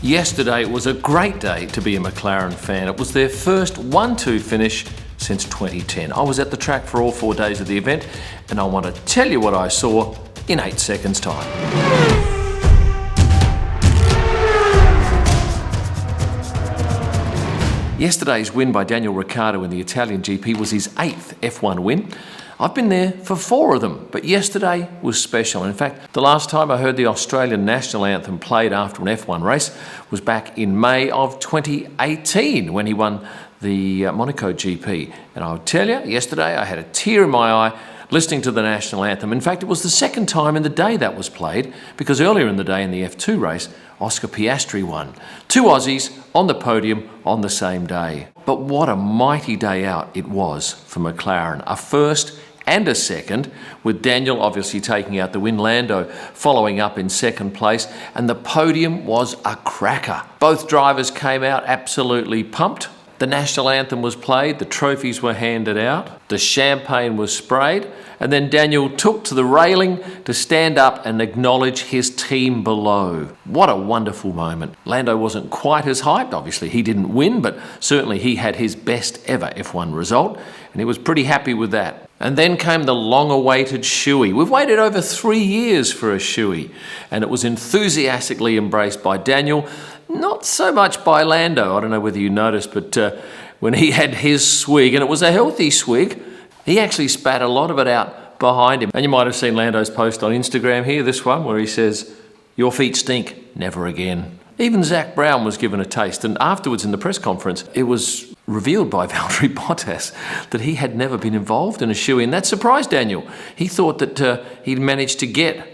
Yesterday was a great day to be a McLaren fan. It was their first 1-2 finish since 2010. I was at the track for all 4 days of the event, and I want to tell you what I saw in 8 seconds' time. Yesterday's win by Daniel Ricciardo in the Italian GP was his 8th F1 win. I've been there for 4 of them, but yesterday was special. In fact, the last time I heard the Australian national anthem played after an F1 race was back in May of 2018 when he won the Monaco GP. And I'll tell you, yesterday I had a tear in my eye listening to the national anthem. In fact, it was the second time in the day that was played, because earlier in the day in the F2 race, Oscar Piastri won. 2 Aussies on the podium on the same day. But what a mighty day out it was for McLaren. A first and a second, with Daniel obviously taking out the win, Lando following up in second place, and the podium was a cracker. Both drivers came out absolutely pumped. The national anthem was played, the trophies were handed out, the champagne was sprayed, and then Daniel took to the railing to stand up and acknowledge his team below. What a wonderful moment. Lando wasn't quite as hyped, obviously he didn't win, but certainly he had his best ever F1 result, and he was pretty happy with that. And then came the long-awaited shoey. We've waited over 3 years for a shoey, and it was enthusiastically embraced by Daniel, not so much by Lando. I don't know whether you noticed, but when he had his swig, and it was a healthy swig, he actually spat a lot of it out behind him. And you might have seen Lando's post on Instagram here, this one, where he says, "Your feet stink, never again." Even Zak Brown was given a taste, and afterwards in the press conference, it was revealed by Valtteri Bottas that he had never been involved in a shoey, and that surprised Daniel. He thought that he'd managed to get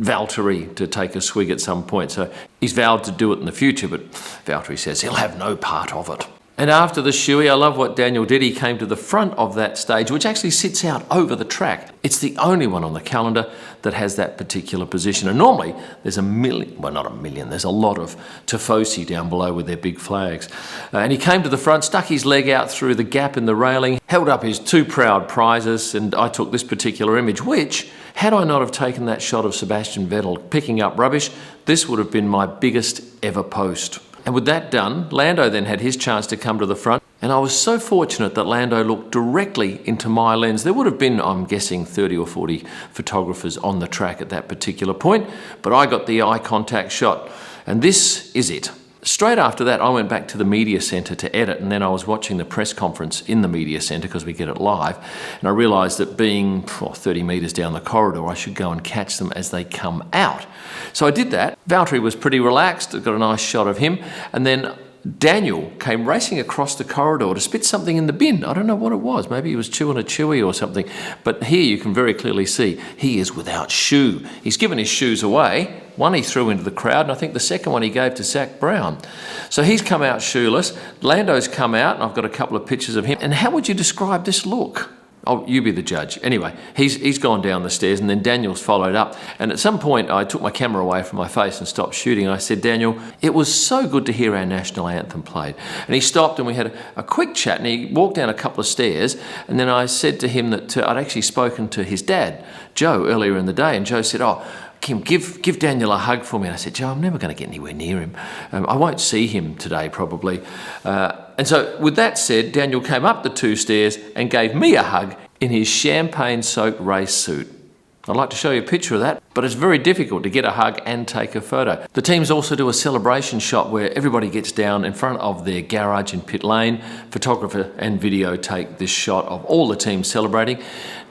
Valtteri to take a swig at some point, so he's vowed to do it in the future, but Valtteri says he'll have no part of it. And after the shoey, I love what Daniel did. He came to the front of that stage, which actually sits out over the track. It's the only one on the calendar that has that particular position. And normally there's a million, well, not a million, there's a lot of Tifosi down below with their big flags. And he came to the front, stuck his leg out through the gap in the railing, held up his 2 proud prizes, and I took this particular image, which, had I not have taken that shot of Sebastian Vettel picking up rubbish, this would have been my biggest ever post. And with that done, Lando then had his chance to come to the front, and I was so fortunate that Lando looked directly into my lens. There would have been, I'm guessing, 30 or 40 photographers on the track at that particular point, but I got the eye contact shot, and this is it. Straight after that, I went back to the media centre to edit, and then I was watching the press conference in the media centre because we get it live, and I realised that being 30 metres down the corridor, I should go and catch them as they come out. So I did that. Valtteri was pretty relaxed. I got a nice shot of him, and then Daniel came racing across the corridor to spit something in the bin. I don't know what it was. Maybe he was chewing a chewy or something. But here you can very clearly see he is without shoe. He's given his shoes away. One he threw into the crowd, and I think the second one he gave to Zak Brown. So he's come out shoeless. Lando's come out, and I've got a couple of pictures of him. And how would you describe this look? Oh, you be the judge. Anyway, he's gone down the stairs, and then Daniel's followed up. And at some point, I took my camera away from my face and stopped shooting. I said, "Daniel, it was so good to hear our national anthem played." And he stopped, and we had a quick chat, and he walked down a couple of stairs. And then I said to him that I'd actually spoken to his dad, Joe, earlier in the day. And Joe said, "Oh, Kim, give Daniel a hug for me." And I said, "Joe, I'm never going to get anywhere near him. I won't see him today, probably." And so with that said, Daniel came up the 2 stairs and gave me a hug in his champagne-soaked race suit. I'd like to show you a picture of that, but it's very difficult to get a hug and take a photo. The teams also do a celebration shot where everybody gets down in front of their garage in pit lane. Photographer and video take this shot of all the teams celebrating.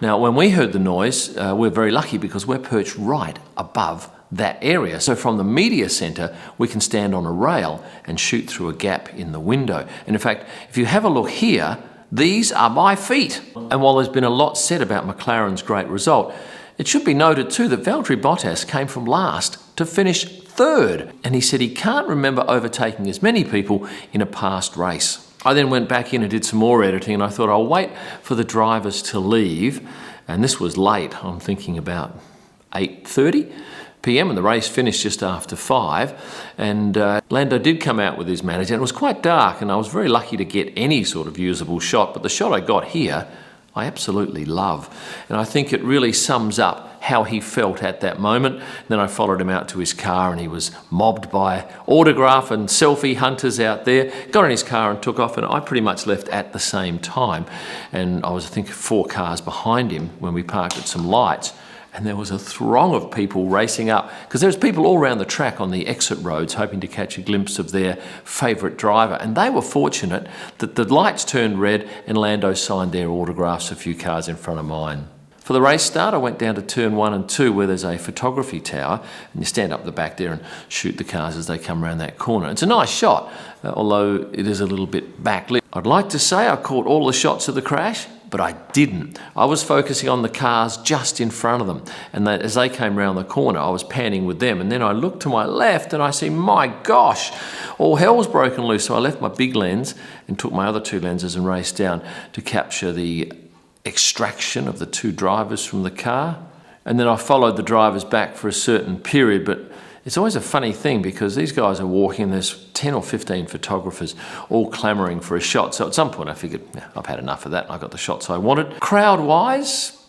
Now, when we heard the noise, we're very lucky because we're perched right above that area. So from the media centre, we can stand on a rail and shoot through a gap in the window. And in fact, if you have a look here, these are my feet. And while there's been a lot said about McLaren's great result, it should be noted too that Valtteri Bottas came from last to finish 3rd. And he said he can't remember overtaking as many people in a past race. I then went back in and did some more editing, and I thought I'll wait for the drivers to leave. And this was late. I'm thinking about 8:30 p.m. and the race finished just after 5, and Lando did come out with his manager, and it was quite dark, and I was very lucky to get any sort of usable shot, but the shot I got here I absolutely love, and I think it really sums up how he felt at that moment. Then I followed him out to his car, and he was mobbed by autograph and selfie hunters out there. Got in his car and took off, and I pretty much left at the same time. And I was, I think, 4 cars behind him when we parked at some lights. And there was a throng of people racing up, because there's people all around the track on the exit roads hoping to catch a glimpse of their favourite driver. And they were fortunate that the lights turned red and Lando signed their autographs a few cars in front of mine. For the race start, I went down to turn 1 and 2 where there's a photography tower, and you stand up the back there and shoot the cars as they come around that corner. It's a nice shot, although it is a little bit backlit. I'd like to say I caught all the shots of the crash, but I didn't. I was focusing on the cars just in front of them, and as they came around the corner, I was panning with them, and then I looked to my left and I see, my gosh, all hell's broken loose. So I left my big lens and took my other 2 lenses and raced down to capture the extraction of the 2 drivers from the car. And then I followed the drivers back for a certain period, but it's always a funny thing because these guys are walking, there's 10 or 15 photographers all clamouring for a shot. So at some point I figured, I've had enough of that. I got the shots I wanted. Crowd-wise,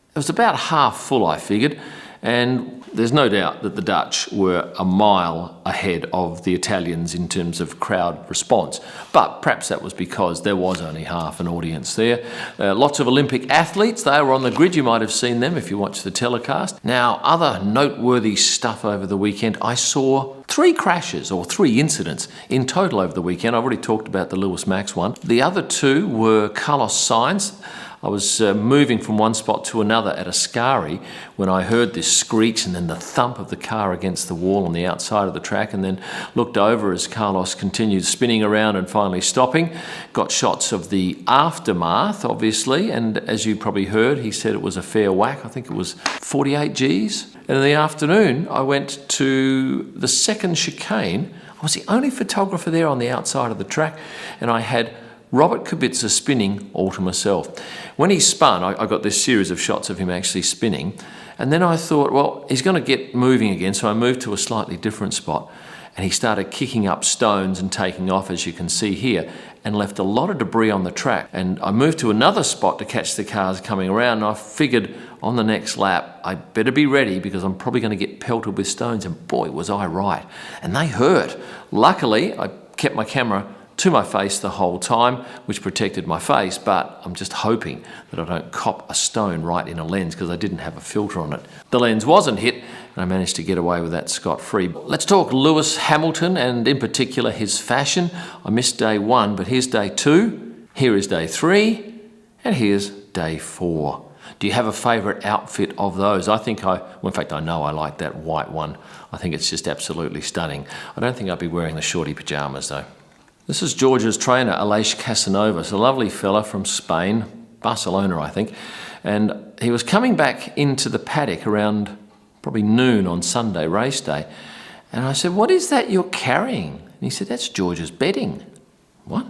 it was about half full, I figured, and there's no doubt that the Dutch were a mile ahead of the Italians in terms of crowd response. But perhaps that was because there was only half an audience there. Lots of Olympic athletes, they were on the grid. You might have seen them if you watched the telecast. Now, other noteworthy stuff over the weekend, I saw 3 crashes or 3 incidents in total over the weekend. I've already talked about the Lewis Max one. The other 2 were Carlos Sainz. I was moving from one spot to another at Ascari when I heard this screech and then the thump of the car against the wall on the outside of the track, and then looked over as Carlos continued spinning around and finally stopping. Got shots of the aftermath, obviously, and as you probably heard, he said it was a fair whack. I think it was 48 Gs. And in the afternoon, I went to the second chicane. I was the only photographer there on the outside of the track, and I had Robert Kubica spinning all to myself. When he spun, I got this series of shots of him actually spinning, and then I thought, well, he's going to get moving again, so I moved to a slightly different spot, and he started kicking up stones and taking off, as you can see here, and left a lot of debris on the track. And I moved to another spot to catch the cars coming around, and I figured on the next lap, I better be ready because I'm probably going to get pelted with stones, and boy, was I right. And they hurt. Luckily, I kept my camera to my face the whole time, which protected my face, but I'm just hoping that I don't cop a stone right in a lens because I didn't have a filter on it. The lens wasn't hit, and I managed to get away with that scot-free. Let's talk Lewis Hamilton, and in particular his fashion. I missed day 1, but here's day 2, here is day 3, and here's day 4. Do you have a favourite outfit of those? In fact, I know I like that white one. I think it's just absolutely stunning. I don't think I'd be wearing the shorty pyjamas though. This is George's trainer, Aleix Casanovas, a lovely fella from Spain, Barcelona, I think. And he was coming back into the paddock around probably noon on Sunday, race day. And I said, what is that you're carrying? And he said, that's George's bedding. What?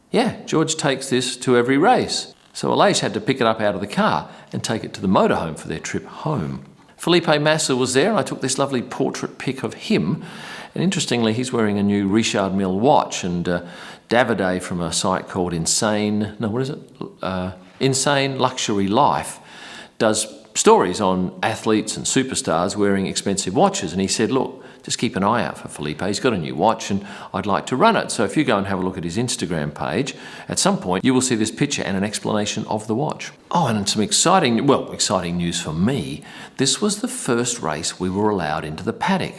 Yeah, George takes this to every race. So Aleix had to pick it up out of the car and take it to the motorhome for their trip home. Felipe Massa was there, and I took this lovely portrait pic of him. And interestingly, he's wearing a new Richard Mille watch, and Davide from a site called Insane Luxury Life does stories on athletes and superstars wearing expensive watches. And he said, look, just keep an eye out for Felipe. He's got a new watch and I'd like to run it. So if you go and have a look at his Instagram page, at some point you will see this picture and an explanation of the watch. Oh, and some exciting news for me. This was the first race we were allowed into the paddock.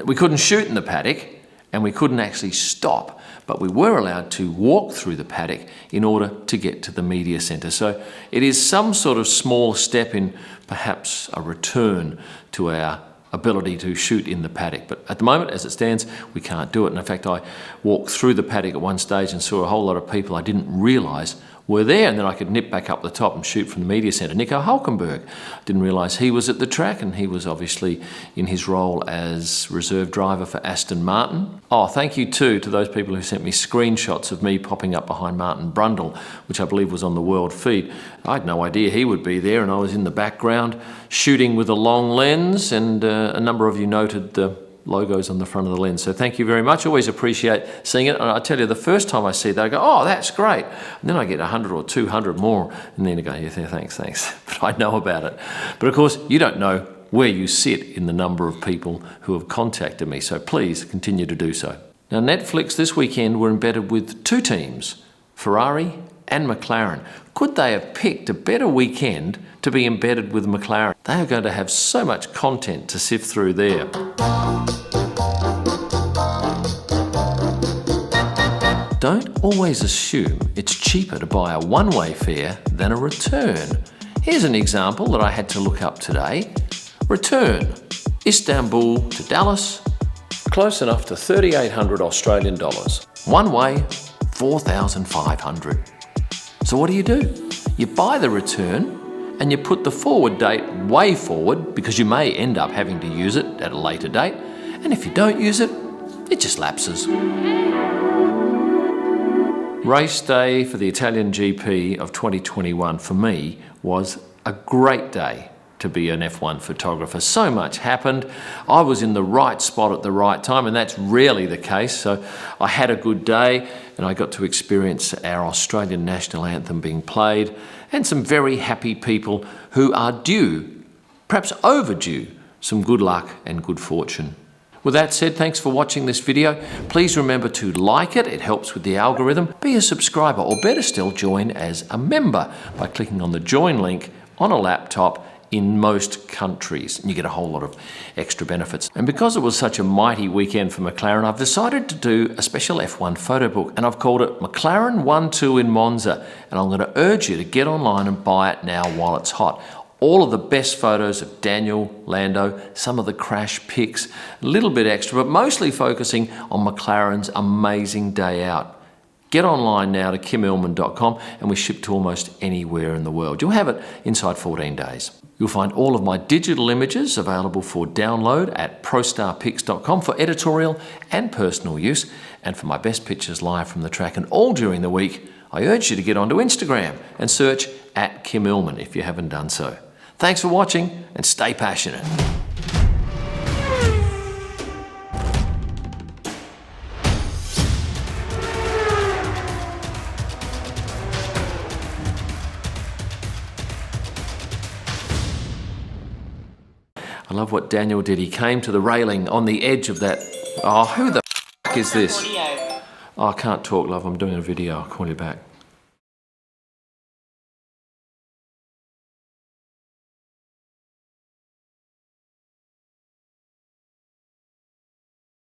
We couldn't shoot in the paddock and we couldn't actually stop, but we were allowed to walk through the paddock in order to get to the media centre. So it is some sort of small step in perhaps a return to our ability to shoot in the paddock. But at the moment, as it stands, we can't do it. And in fact, I walked through the paddock at one stage and saw a whole lot of people I didn't realise were there, and then I could nip back up the top and shoot from the media centre. Nico Hulkenberg, didn't realise he was at the track, and he was obviously in his role as reserve driver for Aston Martin. Oh, thank you too to those people who sent me screenshots of me popping up behind Martin Brundle, which I believe was on the world feed. I had no idea he would be there, and I was in the background shooting with a long lens, and a number of you noted the logos on the front of the lens. So thank you very much. Always appreciate seeing it. And I tell you, the first time I see that, I go, oh, that's great. And then I get 100 or 200 more. And then I go, yeah, thanks. But I know about it. But of course, you don't know where you sit in the number of people who have contacted me. So please continue to do so. Now, Netflix this weekend were embedded with two teams, Ferrari and McLaren. Could they have picked a better weekend to be embedded with McLaren? They are going to have so much content to sift through there. Don't always assume it's cheaper to buy a one-way fare than a return. Here's an example that I had to look up today. Return, Istanbul to Dallas, close enough to 3,800 Australian dollars. One way, 4,500. So what do? You buy the return and you put the forward date way forward because you may end up having to use it at a later date. And if you don't use it, it just lapses. Race day for the Italian GP of 2021 for me was a great day to be an F1 photographer. So much happened. I was in the right spot at the right time, and that's rarely the case. So I had a good day and I got to experience our Australian national anthem being played and some very happy people who are due, perhaps overdue, some good luck and good fortune. With that said, thanks for watching this video. Please remember to like it. It helps with the algorithm. Be a subscriber, or better still, join as a member by clicking on the join link on a laptop in most countries, and you get a whole lot of extra benefits. And because it was such a mighty weekend for McLaren, I've decided to do a special F1 photo book, and I've called it McLaren 1-2 in Monza, and I'm going to urge you to get online and buy it now while it's hot. All of the best photos of Daniel, Lando, some of the crash pics, a little bit extra, but mostly focusing on McLaren's amazing day out. Get online now to kimillman.com, and we ship to almost anywhere in the world. You'll have it inside 14 days. You'll find all of my digital images available for download at prostarpics.com for editorial and personal use, and for my best pictures live from the track and all during the week, I urge you to get onto Instagram and search at Kim Illman if you haven't done so. Thanks for watching, and stay passionate. I love what Daniel did. He came to the railing on the edge of that. Oh, who the f*** is this? Oh, I can't talk, love. I'm doing a video. I'll call you back.